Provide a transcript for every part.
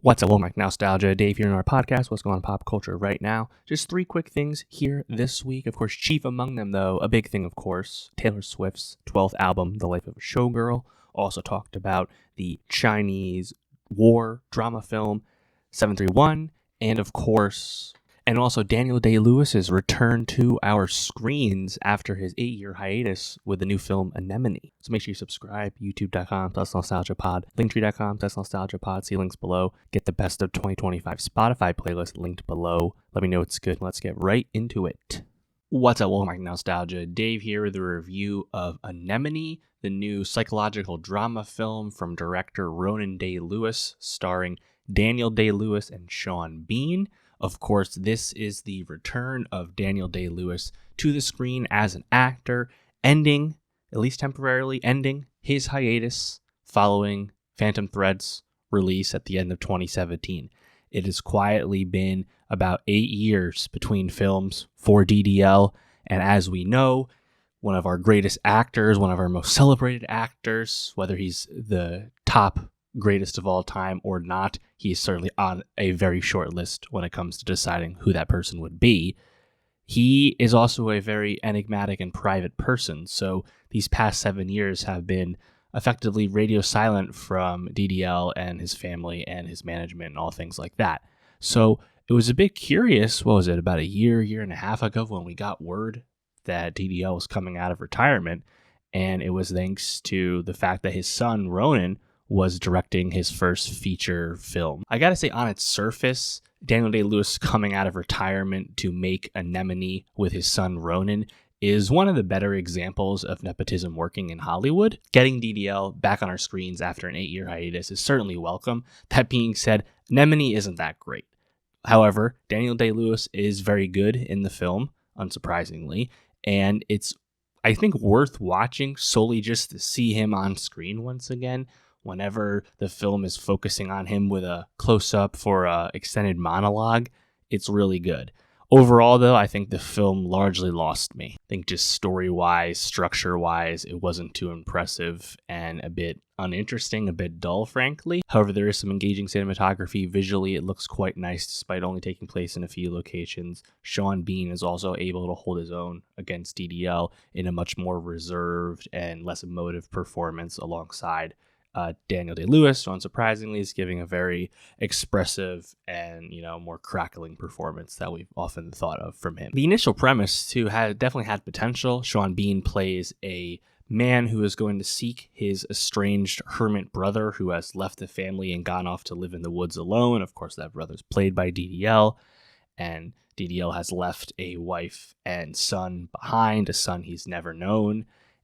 What's up, Womack Nostalgia? Dave here in our podcast. What's going on in pop culture right now? Just three quick things here this week. Of course, chief among them, though, a big thing, of course, Taylor Swift's 12th album, The Life of a Showgirl. Also talked about the Chinese war drama film 731. And, of course, also Daniel Day-Lewis's return to our screens after his 8-year hiatus with the new film Anemone. So make sure you subscribe, youtube.com/nostalgiapod, linktree.com/nostalgiapod, see links below. Get the best of 2025 Spotify playlist linked below. Let me know it's good. Let's get right into it. What's up, Womack Nostalgia? Dave here with a review of Anemone, the new psychological drama film from director Ronan Day-Lewis, starring Daniel Day-Lewis and Sean Bean. Of course, this is the return of Daniel Day-Lewis to the screen as an actor, ending, at least temporarily, ending his hiatus following Phantom Thread's release at the end of 2017. It has quietly been about 8 years between films for DDL, and as we know, one of our greatest actors, one of our most celebrated actors, whether he's the top greatest of all time or not, he's certainly on a very short list when it comes to deciding who that person would be. He is also a very enigmatic and private person, so these past 7 years have been effectively radio silent from DDL and his family and his management and all things like that. So it was a bit curious, what was it, about a year and a half ago when we got word that DDL was coming out of retirement, and it was thanks to the fact that his son, Ronan, was directing his first feature film. I gotta say, on its surface, Daniel Day-Lewis coming out of retirement to make Anemone with his son Ronan is one of the better examples of nepotism working in Hollywood. Getting DDL back on our screens after an 8-year hiatus is certainly welcome. That being said, Anemone isn't that great. However, Daniel Day-Lewis is very good in the film, unsurprisingly, and it's, I think, worth watching solely just to see him on screen once again. Whenever the film is focusing on him with a close-up for an extended monologue, it's really good. Overall, though, I think the film largely lost me. I think just story-wise, structure-wise, it wasn't too impressive and a bit uninteresting, a bit dull, frankly. However, there is some engaging cinematography. Visually, it looks quite nice despite only taking place in a few locations. Sean Bean is also able to hold his own against DDL in a much more reserved and less emotive performance alongside Daniel Day-Lewis, so unsurprisingly, is giving a very expressive and, more crackling performance that we've often thought of from him. The initial premise, too, definitely had potential. Sean Bean plays a man who is going to seek his estranged hermit brother who has left the family and gone off to live in the woods alone. Of course, that brother's played by DDL, and DDL has left a wife and son behind, a son he's never known,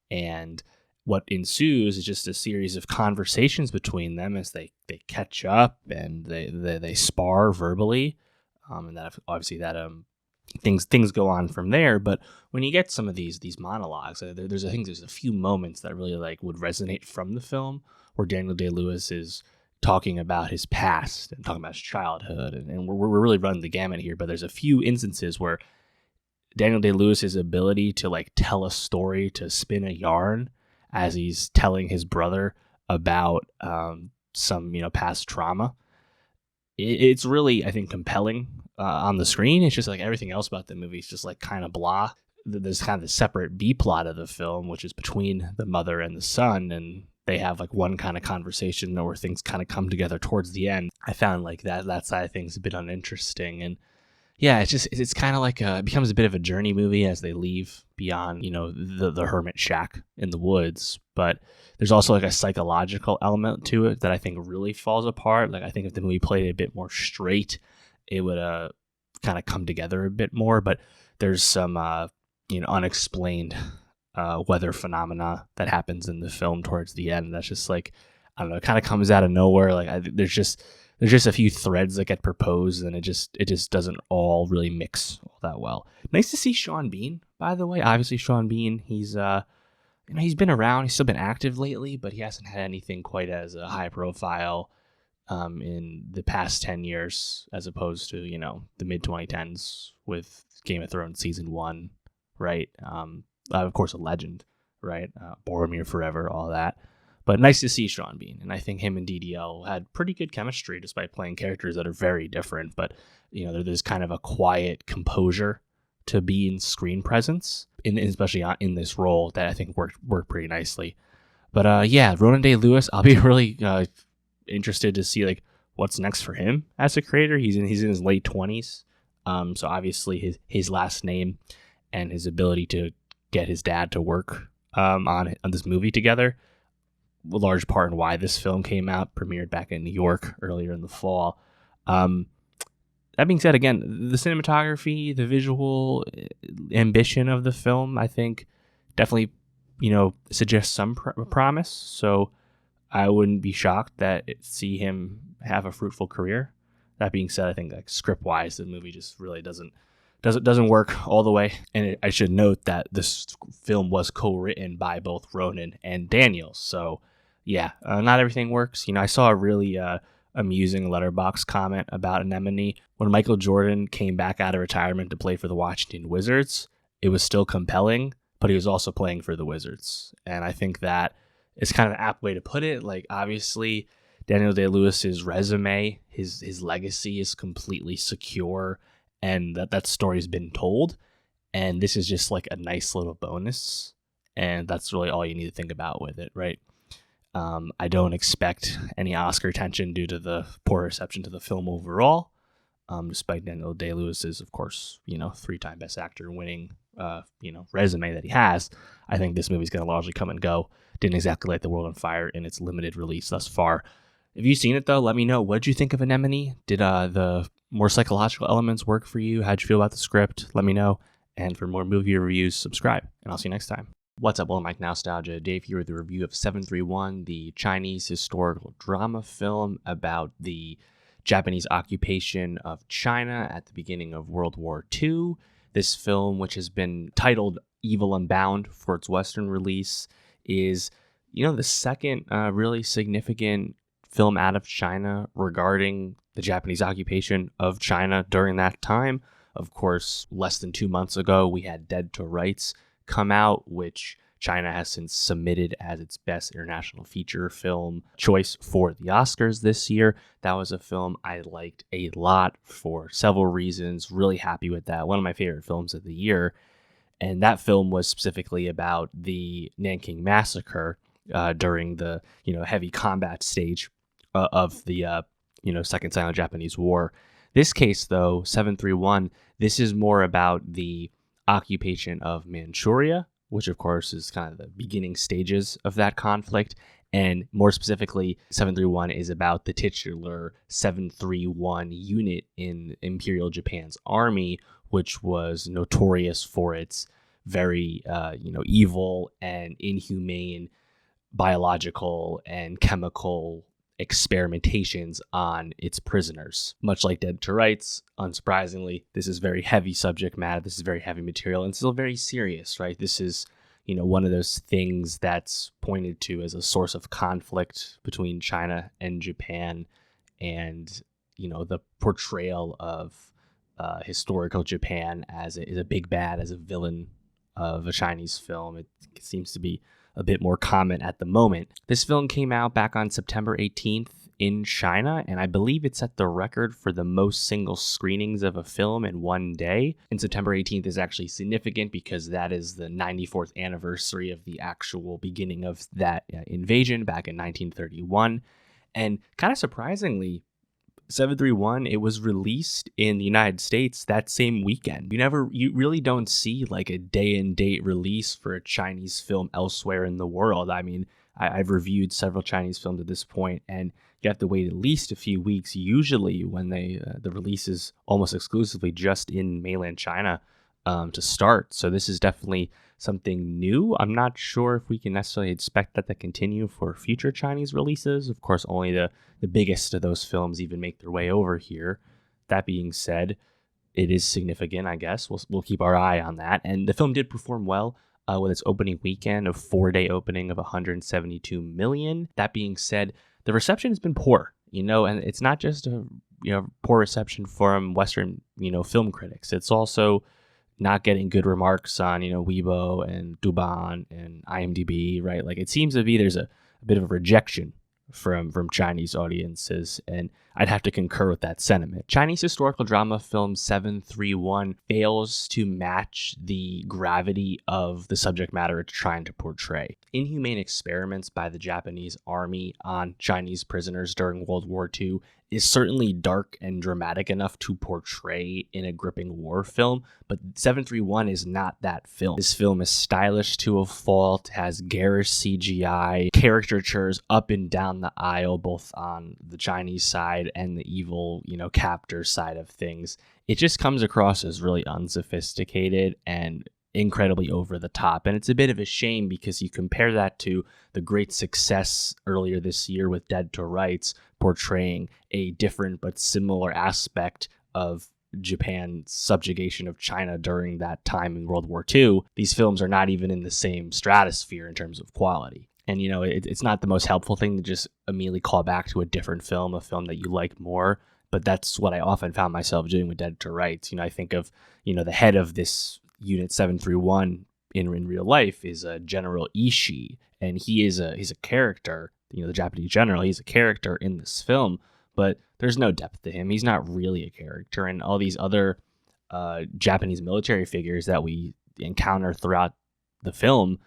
and what ensues is just a series of conversations between them as they catch up and they spar verbally, and that obviously that things go on from there. But when you get some of these monologues, there's a few moments that really would resonate from the film, where Daniel Day-Lewis is talking about his past and talking about his childhood, and we're really running the gamut here. But there's a few instances where Daniel Day-Lewis's ability to tell a story, to spin a yarn as he's telling his brother about some past trauma, it's really, I think, compelling on the screen. It's just everything else about the movie is just kind of blah. There's kind of the separate B plot of the film, which is between the mother and the son, and they have one kind of conversation where things kind of come together towards the end. I found that side of things a bit uninteresting, and yeah, it's kind of it becomes a bit of a journey movie as they leave beyond, the hermit shack in the woods. But there's also a psychological element to it that I think really falls apart. I think if the movie played a bit more straight, it would kind of come together a bit more. But there's some, unexplained weather phenomena that happens in the film towards the end. That's just I don't know, it kind of comes out of nowhere. There's just a few threads that get proposed, and it just doesn't all really mix all that well. Nice to see Sean Bean, by the way. Obviously, Sean Bean, he's he's been around, he's still been active lately, but he hasn't had anything quite as high profile in the past 10 years as opposed to the mid 2010s with Game of Thrones season 1, right? Of course, a legend, right? Boromir forever, all that. But nice to see Sean Bean. And I think him and DDL had pretty good chemistry despite playing characters that are very different. But, there's kind of a quiet composure to Bean's screen presence, especially in this role, that I think worked pretty nicely. But Ronan Day Lewis, I'll be really interested to see like what's next for him as a creator. He's in his late 20s. So obviously his last name and his ability to get his dad to work on this movie together, a large part in why this film came out, premiered back in New York earlier in the fall. That being said, again, the cinematography, the visual ambition of the film, I think definitely, suggests some promise. So I wouldn't be shocked that see him have a fruitful career. That being said, I think like script-wise, the movie just really doesn't work all the way. And I should note that this film was co-written by both Ronan and Daniels. So not everything works. I saw a really amusing Letterboxd comment about Anemone. When Michael Jordan came back out of retirement to play for the Washington Wizards, it was still compelling, but he was also playing for the Wizards. And I think that is kind of an apt way to put it. Like, obviously, Daniel Day-Lewis's resume, his legacy is completely secure, and that story's been told. And this is just like a nice little bonus. And that's really all you need to think about with it, right? I don't expect any Oscar attention due to the poor reception to the film overall, despite Daniel Day-Lewis's, of course, 3-time Best Actor winning, resume that he has. I think this movie's going to largely come and go. Didn't exactly light the world on fire in its limited release thus far. If you've seen it, though, let me know. What did you think of Anemone? Did the more psychological elements work for you? How'd you feel about the script? Let me know. And for more movie reviews, subscribe. And I'll see you next time. What's up, Mike Nostalgia? Dave here with a review of 731, the Chinese historical drama film about the Japanese occupation of China at the beginning of World War II. This film, which has been titled Evil Unbound for its Western release, is, the second really significant film out of China regarding the Japanese occupation of China during that time. Of course, less than 2 months ago, we had Dead to Rights come out, which China has since submitted as its best international feature film choice for the Oscars this year. That was a film I liked a lot for several reasons. Really happy with that. One of my favorite films of the year. And that film was specifically about the Nanking Massacre during the, heavy combat stage of the, Second Sino-Japanese War. This case, though, 731, this is more about the occupation of Manchuria, which of course is kind of the beginning stages of that conflict. And more specifically, 731 is about the titular 731 unit in Imperial Japan's army, which was notorious for its very, evil and inhumane biological and chemical experimentations on its prisoners. Much like Dead to Rights, unsurprisingly, this is very heavy subject matter. This is very heavy material and still very serious, right? This is, one of those things that's pointed to as a source of conflict between China and Japan, and, the portrayal of historical Japan as a big bad, as a villain of a Chinese film. It seems to be a bit more common at the moment. This film came out back on September 18th in China, and I believe it set the record for the most single screenings of a film in one day. And September 18th is actually significant because that is the 94th anniversary of the actual beginning of that invasion back in 1931. And kind of surprisingly, 731, it was released in the United States that same weekend. You really don't see like a day and date release for a Chinese film elsewhere in the world. I mean, I've reviewed several Chinese films at this point, and you have to wait at least a few weeks usually when the release is almost exclusively just in mainland China to start. So this is definitely something new. I'm not sure if we can necessarily expect that to continue for future Chinese releases. Of course, only the biggest of those films even make their way over here. That being said, it is significant, I guess. We'll keep our eye on that. And the film did perform well with its opening weekend, a 4-day opening of 172 million. That being said, the reception has been poor, and it's not just a poor reception from Western, film critics. It's also not getting good remarks on, Weibo and Douban and IMDb, right? Like, it seems to be there's a a bit of a rejection from Chinese audiences, and I'd have to concur with that sentiment. Chinese historical drama film 731 fails to match the gravity of the subject matter it's trying to portray. Inhumane experiments by the Japanese army on Chinese prisoners during World War II is certainly dark and dramatic enough to portray in a gripping war film, but 731 is not that film. This film is stylish to a fault, has garish CGI, caricatures up and down the aisle, both on the Chinese side and the evil, captor side of things. It just comes across as really unsophisticated and incredibly over the top. And it's a bit of a shame because you compare that to the great success earlier this year with Dead to Rights, portraying a different but similar aspect of Japan's subjugation of China during that time in World War II. These films are not even in the same stratosphere in terms of quality. And, it's not the most helpful thing to just immediately call back to a different film, a film that you like more. But that's what I often found myself doing with Dead to Rights. I think of, the head of this Unit 731 in real life is General Ishii, and he's a character, the Japanese general. He's a character in this film, but there's no depth to him. He's not really a character, and all these other Japanese military figures that we encounter throughout the film,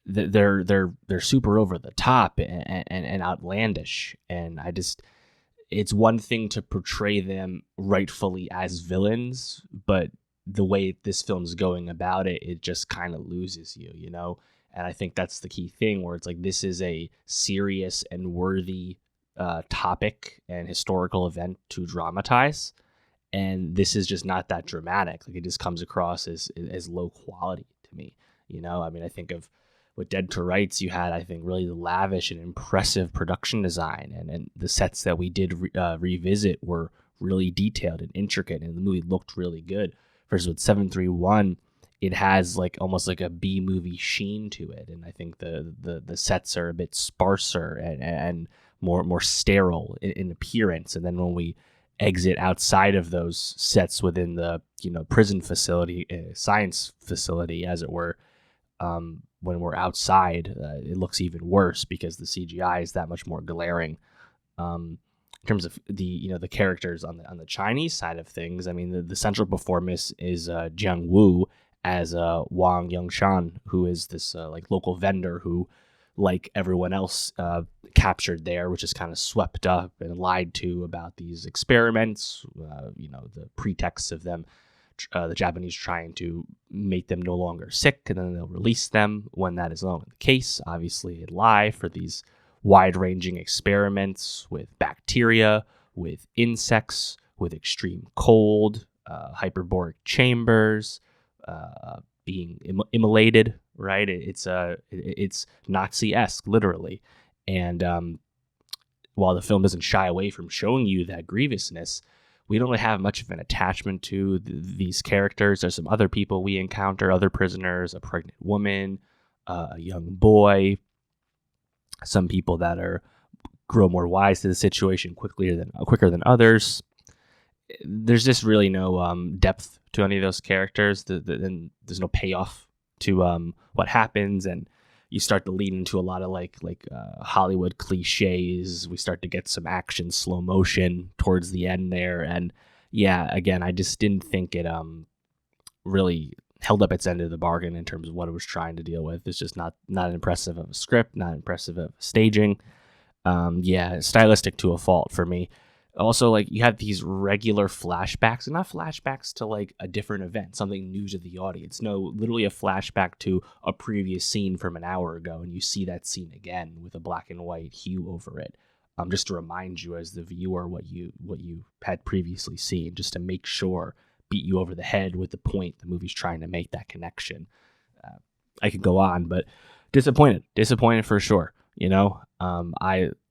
they're super over the top and outlandish, and it's one thing to portray them rightfully as villains, but the way this film's going about it, it just kind of loses you, And I think that's the key thing, where it's like, this is a serious and worthy topic and historical event to dramatize, and this is just not that dramatic. Like, it just comes across as low quality to me. I think of with Dead to Rights, you had, I think, really lavish and impressive production design, and the sets that we did revisit were really detailed and intricate, and the movie looked really good. Versus with 731, it has almost like a B movie sheen to it, and I think the sets are a bit sparser and more sterile in appearance. And then when we exit outside of those sets within the prison facility, science facility, as it were, when we're outside, it looks even worse because the CGI is that much more glaring. In terms of the characters on the Chinese side of things, I mean, the central performance is Jiang Wu as Wang Yongshan, who is this local vendor who, like everyone else captured there, which is kind of swept up and lied to about these experiments. The pretext of them, the Japanese trying to make them no longer sick, and then they'll release them when that is no longer the case. Obviously, a lie for these wide-ranging experiments with bacteria, with insects, with extreme cold, hyperbaric chambers, being immolated, right? It's Nazi-esque, literally. And while the film doesn't shy away from showing you that grievousness, we don't really have much of an attachment to these characters. There's some other people we encounter, other prisoners, a pregnant woman, a young boy, some people that grow more wise to the situation quicker than others. There's just really no depth to any of those characters. And there's no payoff to what happens, and you start to lead into a lot of Hollywood cliches. We start to get some action, slow motion towards the end there, and yeah, again, I just didn't think it really held up its end of the bargain in terms of what it was trying to deal with. It's just not impressive of a script, not impressive of staging. Stylistic to a fault for me. Also, you have these regular flashbacks, and not flashbacks to a different event, something new to the audience. No, literally a flashback to a previous scene from an hour ago, and you see that scene again with a black and white hue over it, just to remind you as the viewer what you had previously seen, just to make sure, beat you over the head with the point the movie's trying to make, that connection. I could go on, but disappointed for sure.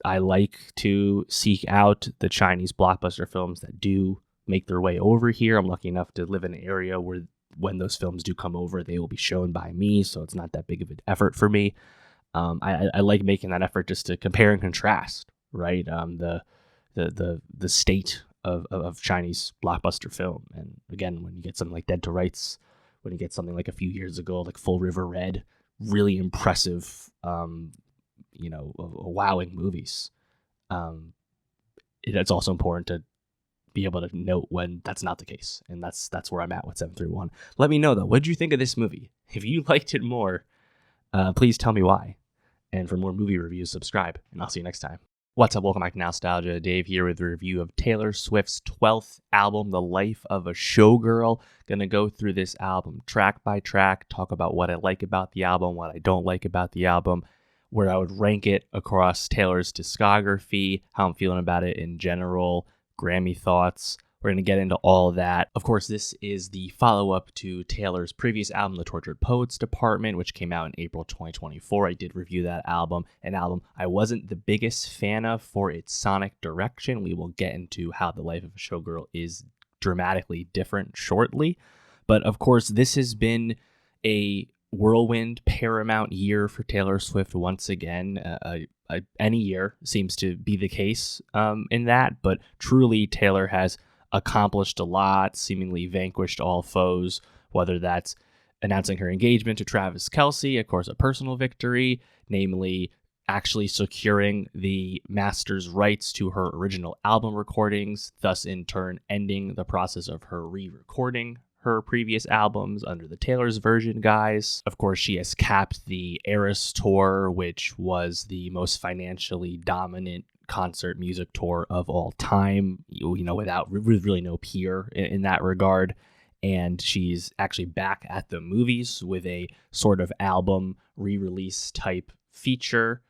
I like to seek out the Chinese blockbuster films that do make their way over here. I'm lucky enough to live in an area where when those films do come over, they will be shown by me, so it's not that big of an effort for me. I like making that effort just to compare and contrast, right? The state of Chinese blockbuster film. And again, when you get something like Dead to Rights, when you get something like a few years ago, like Full River Red, really impressive wowing movies. It's also important to be able to note when that's not the case. And that's where I'm at with 731. Let me know, though. What did you think of this movie? If you liked it more, please tell me why. And for more movie reviews, subscribe. And I'll see you next time. What's up? Welcome back to Nostalgia. Dave here with a review of Taylor Swift's 12th album, The Life of a Showgirl. Gonna go through this album track by track, talk about what I like about the album, what I don't like about the album, where I would rank it across Taylor's discography, how I'm feeling about it in general, Grammy thoughts. We're going to get into all of that. Of course, this is the follow-up to Taylor's previous album, The Tortured Poets Department, which came out in April 2024. I did review that album, an album I wasn't the biggest fan of for its sonic direction. We will get into how The Life of a Showgirl is dramatically different shortly. But of course, this has been a whirlwind Paramount year for Taylor Swift once again. Any year seems to be the case in that, but truly Taylor has accomplished a lot, seemingly vanquished all foes, whether that's announcing her engagement to Travis Kelce, of course, a personal victory, namely actually securing the master's rights to her original album recordings, thus in turn ending the process of her re-recording her previous albums under the Taylor's version guise. Of course, she has capped the Eras Tour, which was the most financially dominant concert music tour of all time, without really no peer in that regard. And she's actually back at the movies with a sort of album re-release type feature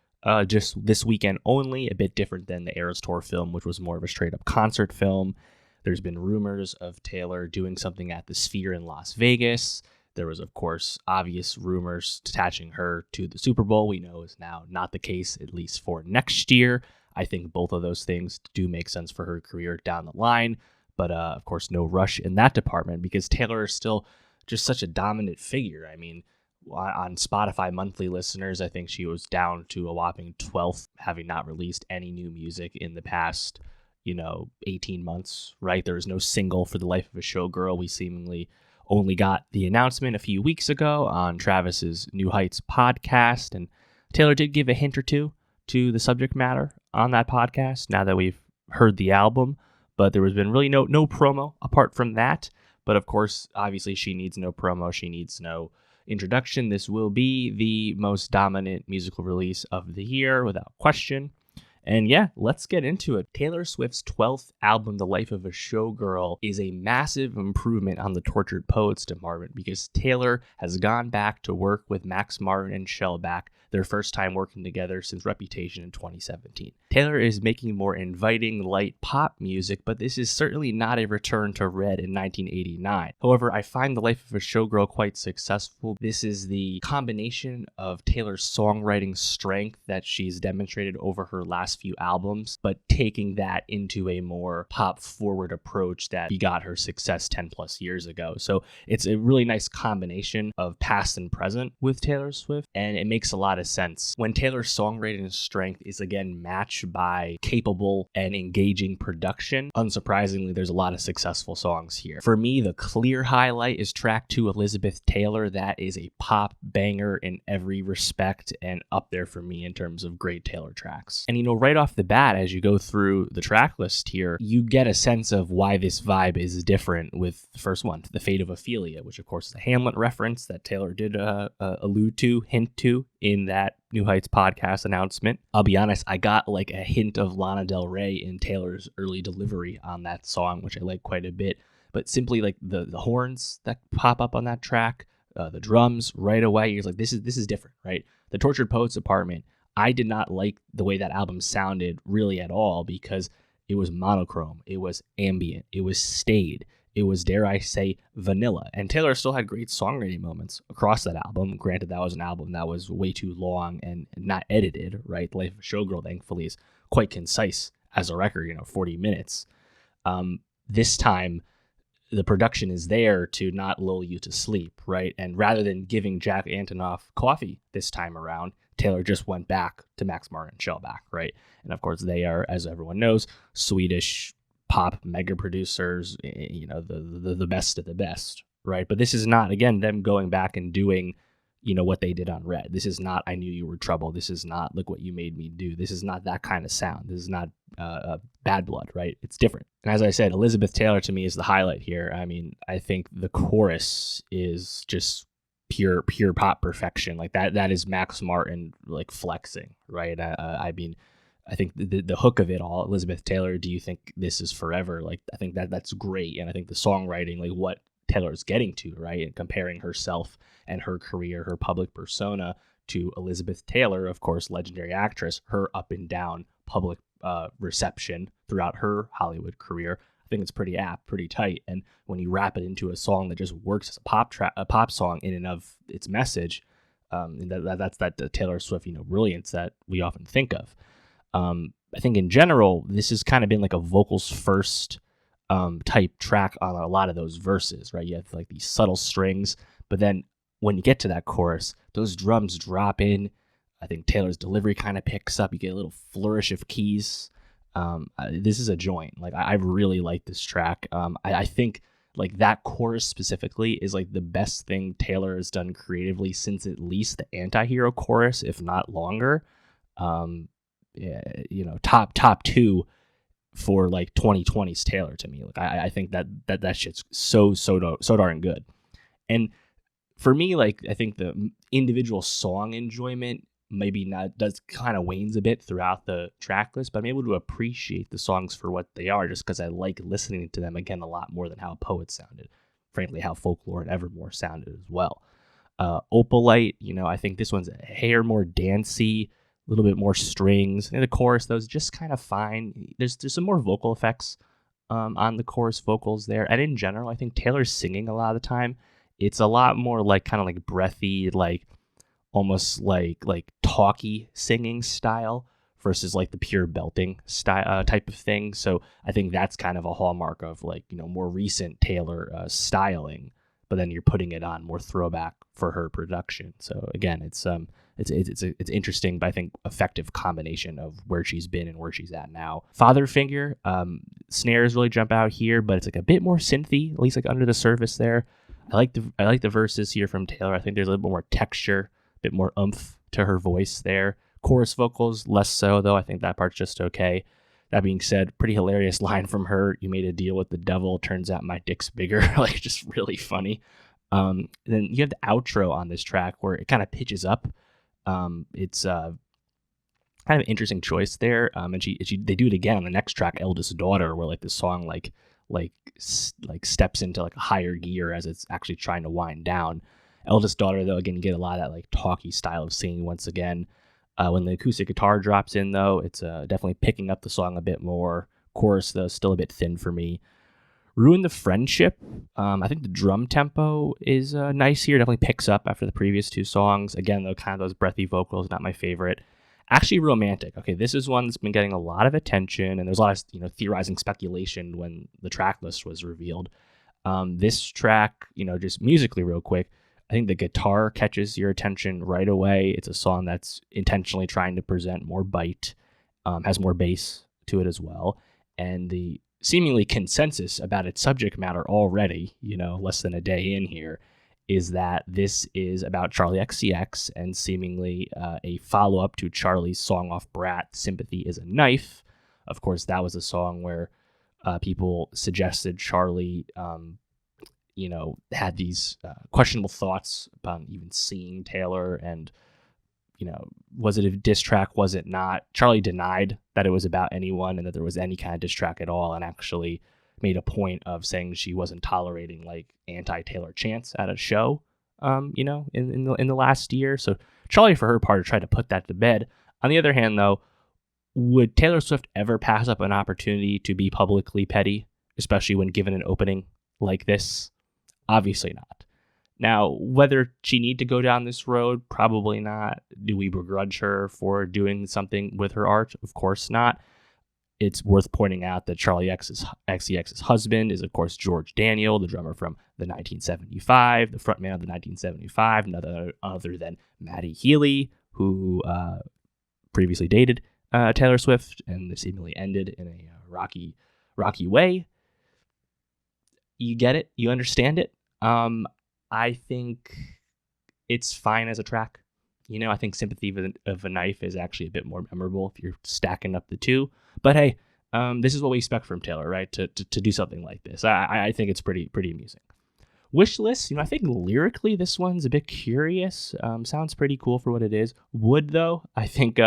just this weekend only, a bit different than the Eras Tour film, which was more of a straight up concert film. There's been rumors of Taylor doing something at the Sphere in Las Vegas. There was, of course, obvious rumors attaching her to the Super Bowl. We know is now not the case, at least for next year. I think both of those things do make sense for her career down the line. But, of course, no rush in that department because Taylor is still just such a dominant figure. I mean, on Spotify monthly listeners, I think she was down to a whopping 12th, having not released any new music in the past 18 months, right? There was no single for The Life of a Showgirl. We seemingly only got the announcement a few weeks ago on Travis's New Heights podcast, and Taylor did give a hint or two to the subject matter on that podcast now that we've heard the album, but there has been really no promo apart from that. But of course, obviously she needs no promo. She needs no introduction. This will be the most dominant musical release of the year without question. And yeah, let's get into it. Taylor Swift's 12th album, The Life of a Showgirl, is a massive improvement on the Tortured Poets Department because Taylor has gone back to work with Max Martin and Shellback, their first time working together since Reputation in 2017. Taylor is making more inviting, light pop music, but this is certainly not a return to Red in 1989. However, I find The Life of a Showgirl quite successful. This is the combination of Taylor's songwriting strength that she's demonstrated over her last few albums, but taking that into a more pop-forward approach that begot her success 10 plus years ago. So it's a really nice combination of past and present with Taylor Swift, and it makes a lot of sense. When Taylor's songwriting strength is again matched by capable and engaging production, unsurprisingly, there's a lot of successful songs here. For me, the clear highlight is track 2, Elizabeth Taylor. That is a pop banger in every respect and up there for me in terms of great Taylor tracks. And right off the bat, as you go through the track list here, you get a sense of why this vibe is different with the first one, The Fate of Ophelia, which of course is a Hamlet reference that Taylor did allude to, hint to in that New Heights podcast announcement. I'll be honest, I got like a hint of Lana Del Rey in Taylor's early delivery on that song, which I like quite a bit. But simply like the horns that pop up on that track, the drums right away, you're like, this is different, right? The Tortured Poets Department, I did not like the way that album sounded really at all because it was monochrome, it was ambient, it was staid, it was, dare I say, vanilla. And Taylor still had great songwriting moments across that album. Granted, that was an album that was way too long and not edited, right? The Life of a Showgirl, thankfully, is quite concise as a record, 40 minutes. This time, the production is there to not lull you to sleep, right? And rather than giving Jack Antonoff coffee this time around, Taylor just went back to Max Martin and Shellback, right? And of course, they are, as everyone knows, Swedish pop mega producers, the best of the best, right? But this is not, again, them going back and doing what they did on Red. This is not I Knew You Were Trouble. This is not Look What You Made Me Do. This is not that kind of sound. This is not Bad Blood, right? It's different. And as I said, Elizabeth Taylor to me is the highlight here. I mean, I think the chorus is just pure pop perfection. Like that is Max Martin like flexing, right? I mean, I think the hook of it all, Elizabeth Taylor, Do You Think This Is Forever? Like, I think that's great. And I think the songwriting, like what Taylor's getting to, right? And comparing herself and her career, her public persona to Elizabeth Taylor, of course, legendary actress, her up and down public reception throughout her Hollywood career. I think it's pretty apt, pretty tight. And when you wrap it into a song that just works as a pop song in and of its message, and that's that Taylor Swift, brilliance that we often think of. I think in general, this has kind of been like a vocals first type track on a lot of those verses, right? You have like these subtle strings, but then when you get to that chorus, those drums drop in. I think Taylor's delivery kind of picks up. You get a little flourish of keys. This is a joint. Like I really like this track. I think like that chorus specifically is like the best thing Taylor has done creatively since at least the Anti-Hero chorus, if not longer. Top two for like 2020's Taylor to me. Like I think that shit's so darn good. And for me, like I think the individual song enjoyment maybe not does kind of wanes a bit throughout the track list, but I'm able to appreciate the songs for what they are just because I like listening to them again a lot more than how Poet sounded. Frankly, how Folklore and Evermore sounded as well. Opalite, I think this one's a hair more dancey, a little bit more strings. And the chorus, though, is just kind of fine. There's some more vocal effects on the chorus vocals there. And in general, I think Taylor's singing a lot of the time. It's a lot more like kind of like breathy, like almost like talky singing style versus like the pure belting style type of thing. So I think that's kind of a hallmark of like, more recent Taylor styling, but then you're putting it on more throwback for her production. So again, it's interesting, but I think effective combination of where she's been and where she's at now. Father Figure, snares really jump out here, but it's like a bit more synthy, at least like under the surface there. I like the verses here from Taylor. I think there's a little bit more texture, a bit more oomph to her voice there. Chorus vocals, less so, though. I think that part's just okay. That being said, pretty hilarious line from her. You made a deal with the devil. Turns out my dick's bigger. Like, just really funny. Then you have the outro on this track where it kind of pitches up. It's kind of an interesting choice there. And they do it again on the next track, Eldest Daughter, where like the song like steps into like a higher gear as it's actually trying to wind down. Eldest Daughter, though, again, you get a lot of that like talky style of singing once again. When the acoustic guitar drops in, though, it's definitely picking up the song a bit more. Chorus, though, still a bit thin for me. Ruin the Friendship. I think the drum tempo is nice here. Definitely picks up after the previous two songs. Again, though, kind of those breathy vocals, not my favorite. Actually, Romantic. Okay, this is one that's been getting a lot of attention, and there's a lot of theorizing speculation when the track list was revealed. This track, just musically real quick, I think the guitar catches your attention right away. It's a song that's intentionally trying to present more bite, has more bass to it as well, and the seemingly consensus about its subject matter already, less than a day in here, is that this is about Charli XCX and seemingly a follow-up to Charli's song off Brat, Sympathy is a Knife. Of course, that was a song where people suggested Charli, had these questionable thoughts about even seeing Taylor and, was it a diss track? Was it not? Charli denied that it was about anyone and that there was any kind of diss track at all, and actually made a point of saying she wasn't tolerating like anti-Taylor chants at a show, in the last year. So Charli, for her part, tried to put that to bed. On the other hand, though, would Taylor Swift ever pass up an opportunity to be publicly petty, especially when given an opening like this? Obviously not. Now, whether she need to go down this road, probably not. Do we begrudge her for doing something with her art? Of course not. It's worth pointing out that Charli XCX's husband is, of course, George Daniel, the drummer from the 1975, the frontman of the 1975, none other than Matty Healy, who previously dated Taylor Swift, and this seemingly ended in a rocky way. You get it? You understand it? I think it's fine as a track. I think Sympathy of a Knife is actually a bit more memorable if you're stacking up the two. But hey, this is what we expect from Taylor, right? To do something like this. I think it's pretty amusing. Wish List, I think lyrically this one's a bit curious. Sounds pretty cool for what it is. Would, though, I think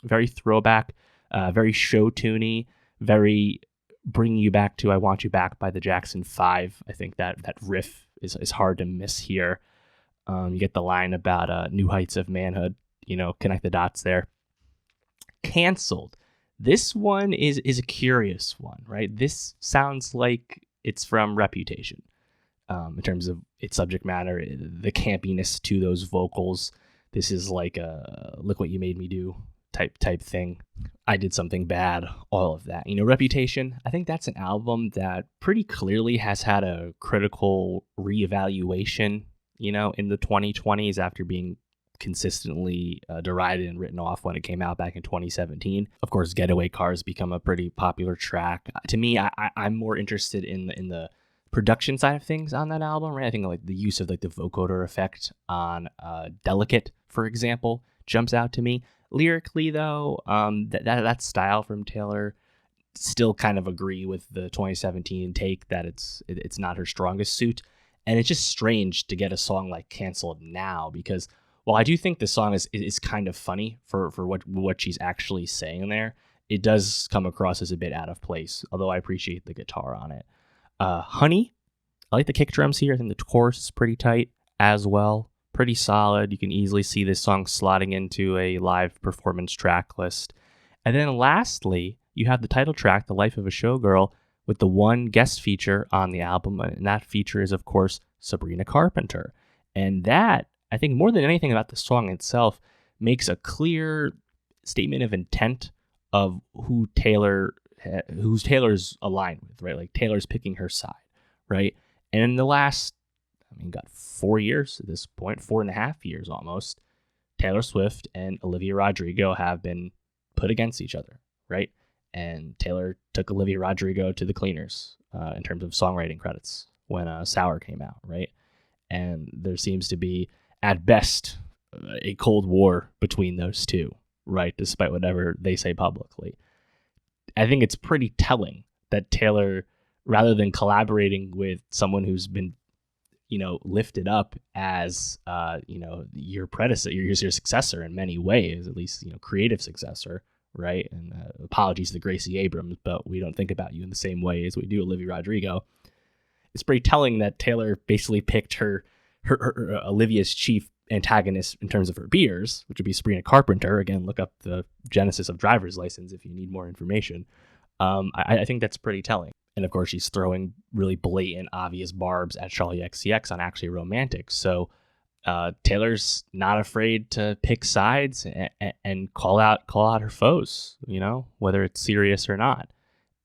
very throwback, very show tuney, very bringing you back to I Want You Back by the Jackson 5. I think that riff is hard to miss here. You get the line about new heights of manhood, connect the dots there. Canceled. This one is a curious one, right? This sounds like it's from Reputation. In terms of its subject matter, the campiness to those vocals. This is like a Look What You Made Me Do type thing. I did something bad, all of that. Reputation, I think that's an album that pretty clearly has had a critical reevaluation, in the 2020s after being consistently derided and written off when it came out back in 2017. Of course, Getaway Cars become a pretty popular track. To me, I'm more interested in the production side of things on that album, right? I think like the use of like the vocoder effect on Delicate, for example, jumps out to me. Lyrically, though, that style from Taylor, still kind of agree with the 2017 take that it's not her strongest suit. And it's just strange to get a song like Canceled now, because while I do think the song is kind of funny for what she's actually saying there, it does come across as a bit out of place, although I appreciate the guitar on it. Honey, I like the kick drums here. I think the chorus is pretty tight as well. Pretty solid. You can easily see this song slotting into a live performance track list. And then lastly, you have the title track, The Life of a Showgirl, with the one guest feature on the album. And that feature is, of course, Sabrina Carpenter. And that, I think more than anything about the song itself, makes a clear statement of intent of who Taylor's aligned with, right? Like Taylor's picking her side, right? And in the last, 4 years at this point, 4.5 years almost, Taylor Swift and Olivia Rodrigo have been put against each other, right? And Taylor took Olivia Rodrigo to the cleaners in terms of songwriting credits when Sour came out, right? And there seems to be, at best, a cold war between those two, right? Despite whatever they say publicly. I think it's pretty telling that Taylor, rather than collaborating with someone who's been, lifted up as, your predecessor, your successor in many ways, at least, creative successor, right? And apologies to Gracie Abrams, but we don't think about you in the same way as we do Olivia Rodrigo. It's pretty telling that Taylor basically picked her Olivia's chief antagonist in terms of her peers, which would be Sabrina Carpenter. Again, look up the genesis of Driver's License if you need more information. I think that's pretty telling. And of course, she's throwing really blatant, obvious barbs at Charli XCX on Actually Romantic. So Taylor's not afraid to pick sides and call out her foes, whether it's serious or not.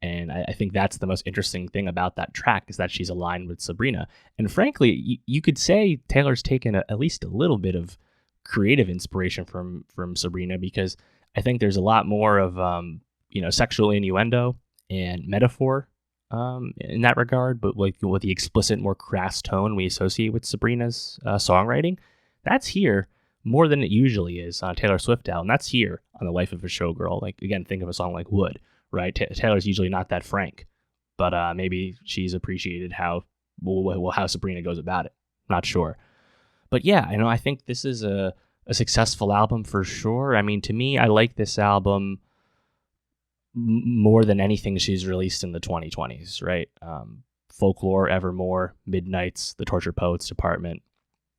And I think that's the most interesting thing about that track, is that she's aligned with Sabrina. And frankly, you could say Taylor's taken at least a little bit of creative inspiration from Sabrina, because I think there's a lot more of sexual innuendo and metaphor in that regard, but like with the explicit, more crass tone we associate with Sabrina's songwriting, that's here more than it usually is on a Taylor Swift album. That's here on The Life of a Showgirl. Like, again, think of a song like Would, right? Taylor's usually not that frank, but maybe she's appreciated how Sabrina goes about it. Not sure. But yeah, I think this is a successful album for sure. To me, I like this album more than anything she's released in the 2020s, right? Folklore, Evermore, Midnights, The Tortured Poets Department.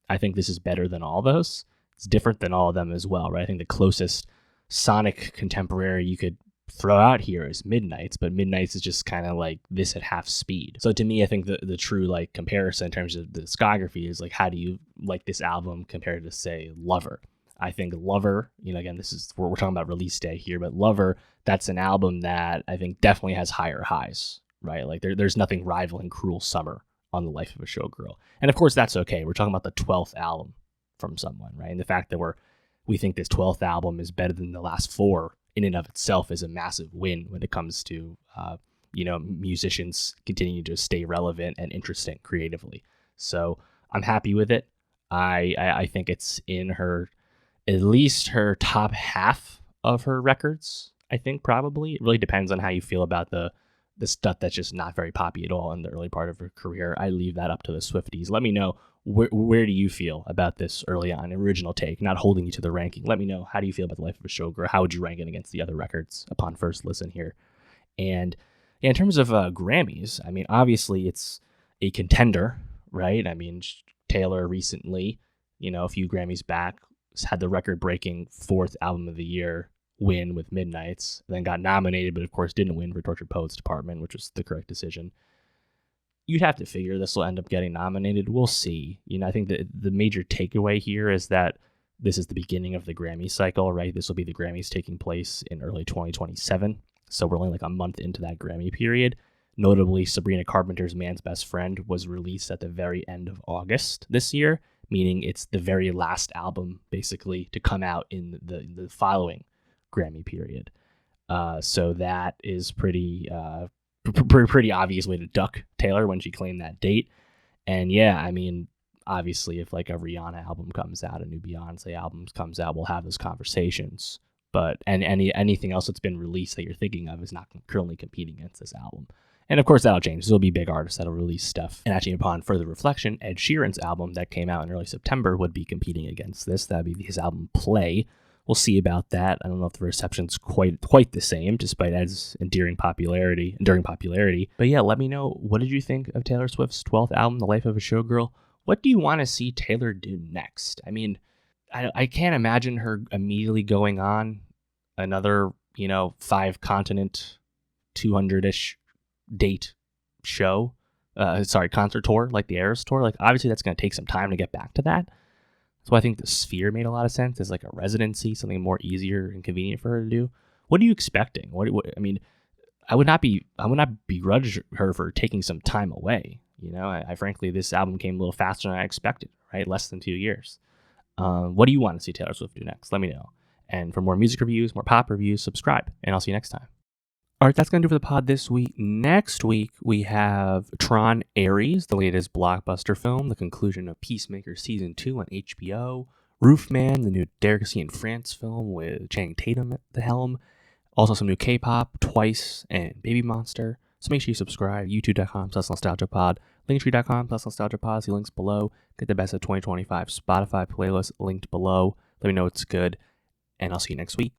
I think this is better than all those. It's different than all of them as well, right? I think the closest sonic contemporary you could throw out here is Midnights, but Midnights is just kind of like this at half speed. So to me, I think the true like comparison in terms of the discography is like, how do you like this album compared to, say, Lover? I think Lover, again, this is we're talking about release day here, but Lover, that's an album that I think definitely has higher highs, right? Like there's nothing rivaling Cruel Summer on The Life of a Showgirl. And of course, that's okay. We're talking about the 12th album from someone, right? And the fact that we think this 12th album is better than the last 4 in and of itself is a massive win when it comes to, musicians continuing to stay relevant and interesting creatively. So I'm happy with it. I think it's in her, at least her top half of her records. I think probably it really depends on how you feel about the stuff that's just not very poppy at all in the early part of her career. I leave that up to the Swifties. Let me know where do you feel about this early on, original take, not holding you to the ranking. Let me know, how do you feel about The Life of a Showgirl? How would you rank it against the other records upon first listen here? And yeah, in terms of Grammys, I mean, obviously it's a contender, right? I mean, Taylor recently, a few Grammys back, had the record-breaking 4th album of the year win with Midnights, then got nominated, but of course didn't win for Tortured Poets Department, which was the correct decision. You'd have to figure this will end up getting nominated. We'll see. I think that the major takeaway here is that this is the beginning of the Grammy cycle, right? This will be the Grammys taking place in early 2027. So we're only like a month into that Grammy period. Notably, Sabrina Carpenter's Man's Best Friend was released at the very end of August this year, meaning it's the very last album, basically, to come out in the following Grammy period. So that is pretty obvious way to duck Taylor when she claimed that date. And yeah, I mean, obviously, if like a Rihanna album comes out, a new Beyonce album comes out, we'll have those conversations. But anything else that's been released that you're thinking of is not currently competing against this album. And of course, that'll change. There'll be big artists that'll release stuff. And actually, upon further reflection, Ed Sheeran's album that came out in early September would be competing against this. That'd be his album Play. We'll see about that. I don't know if the reception's quite the same, despite Ed's enduring popularity. But yeah, let me know, what did you think of Taylor Swift's 12th album, The Life of a Showgirl? What do you want to see Taylor do next? I mean, I can't imagine her immediately going on another, 5-continent, 200-ish date show, concert tour, like the Eras tour. Like, obviously that's going to take some time to get back to that. So I think the Sphere made a lot of sense as like a residency, something more easier and convenient for her to do. What are you expecting? What I mean, I would not begrudge her for taking some time away. I frankly, this album came a little faster than I expected, right? Less than 2 years. What do you want to see Taylor Swift do next? Let me know. And for more music reviews, more pop reviews, subscribe, and I'll see you next time. All right, that's going to do for the pod this week. Next week, we have Tron Ares, the latest blockbuster film, the conclusion of Peacemaker Season 2 on HBO, Roofman, the new Derek in France film with Channing Tatum at the helm, also some new K-pop, Twice, and Baby Monster. So make sure you subscribe, youtube.com/nostalgiapod, linktree.com/nostalgiapod, see links below. Get the best of 2025 Spotify playlist linked below. Let me know it's good, and I'll see you next week.